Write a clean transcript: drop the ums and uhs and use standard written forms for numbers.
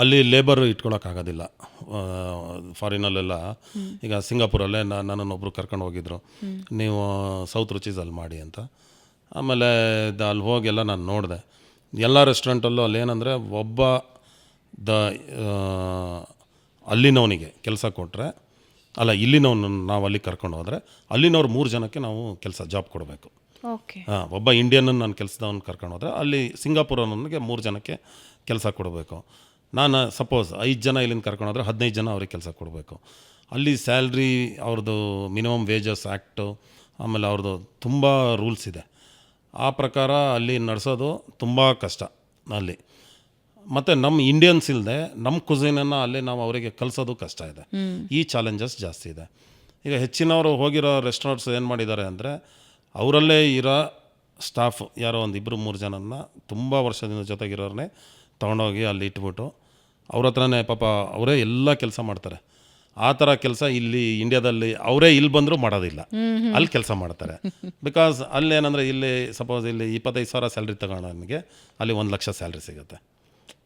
ಅಲ್ಲಿ ಲೇಬರ್ ಇಟ್ಕೊಳ್ಳೋಕ್ಕಾಗೋದಿಲ್ಲ. ಫಾರಿನಲ್ಲೆಲ್ಲ ಈಗ ಸಿಂಗಾಪುರಲ್ಲೇ ನನ್ನನ್ನೊಬ್ಬರು ಕರ್ಕೊಂಡು ಹೋಗಿದ್ರು, ನೀವು ಸೌತ್ ರುಚೀಸಲ್ಲಿ ಮಾಡಿ ಅಂತ. ಆಮೇಲೆ ಅಲ್ಲಿ ಹೋಗೆಲ್ಲ ನಾನು ನೋಡಿದೆ ಎಲ್ಲ ರೆಸ್ಟೋರೆಂಟಲ್ಲೂ ಅಲ್ಲೇನೆಂದರೆ ಒಬ್ಬ ಅಲ್ಲಿನವನಿಗೆ ಕೆಲಸ ಕೊಟ್ಟರೆ, ಅಲ್ಲ ಇಲ್ಲಿನವನು ನಾವು ಅಲ್ಲಿ ಕರ್ಕೊಂಡು ಹೋದರೆ ಅಲ್ಲಿನವ್ರು 3 ಜನಕ್ಕೆ ನಾವು ಜಾಬ್ ಕೊಡಬೇಕು. ಒಬ್ಬ ಇಂಡಿಯನ್ನನ್ನು ನಾನು ಕೆಲಸದವನು ಕರ್ಕೊಂಡು ಹೋದರೆ ಅಲ್ಲಿ ಸಿಂಗಾಪುರನಿಗೆ 3 ಜನಕ್ಕೆ ಕೆಲಸ ಕೊಡಬೇಕು. ನಾನು ಸಪೋಸ್ 5 ಜನ ಇಲ್ಲಿಂದ ಕರ್ಕೊಂಡು ಹೋದರೆ 15 ಜನ ಅವ್ರಿಗೆ ಕೆಲಸ ಕೊಡಬೇಕು. ಅಲ್ಲಿ ಸ್ಯಾಲ್ರಿ ಅವ್ರದ್ದು ಮಿನಿಮಮ್ ವೇಜಸ್ ಆ್ಯಕ್ಟು, ಆಮೇಲೆ ಅವ್ರದ್ದು ತುಂಬ ರೂಲ್ಸ್ ಇದೆ. ಆ ಪ್ರಕಾರ ಅಲ್ಲಿ ನಡೆಸೋದು ತುಂಬ ಕಷ್ಟ ಅಲ್ಲಿ. ಮತ್ತು ನಮ್ಮ ಇಂಡಿಯನ್ಸ್ ಇಲ್ಲದೆ ನಮ್ಮ ಕುಸಿನನ್ನು ಅಲ್ಲಿ ನಾವು ಅವರಿಗೆ ಕಲಿಸೋದು ಕಷ್ಟ ಇದೆ. ಈ ಚಾಲೆಂಜಸ್ ಜಾಸ್ತಿ ಇದೆ. ಈಗ ಹೆಚ್ಚಿನವರು ಹೋಗಿರೋ ರೆಸ್ಟೋರೆಂಟ್ಸ್ ಏನು ಮಾಡಿದ್ದಾರೆ ಅಂದರೆ, ಅವರಲ್ಲೇ ಇರೋ ಸ್ಟಾಫ್ ಯಾರೋ ಒಂದು 2-3 ಜನನ್ನ ತುಂಬ ವರ್ಷದಿಂದ ಜೊತೆಗಿರೋರನ್ನೇ ತೊಗೊಂಡೋಗಿ ಅಲ್ಲಿ ಇಟ್ಬಿಟ್ಟು ಅವ್ರ ಹತ್ರನೇ ಪಾಪ ಅವರೇ ಎಲ್ಲ ಕೆಲಸ ಮಾಡ್ತಾರೆ. ಆ ಥರ ಕೆಲಸ ಇಲ್ಲಿ ಇಂಡಿಯಾದಲ್ಲಿ ಅವರೇ ಇಲ್ಲಿ ಬಂದರೂ ಮಾಡೋದಿಲ್ಲ, ಅಲ್ಲಿ ಕೆಲಸ ಮಾಡ್ತಾರೆ. ಬಿಕಾಸ್ ಅಲ್ಲೇನಂದರೆ ಇಲ್ಲಿ ಸಪೋಸ್ ಇಲ್ಲಿ 25,000 ಸ್ಯಾಲ್ರಿ ತಗೊಳ್ಳೋನಿಗೆ ಅಲ್ಲಿ 1 ಲಕ್ಷ ಸ್ಯಾಲ್ರಿ ಸಿಗುತ್ತೆ.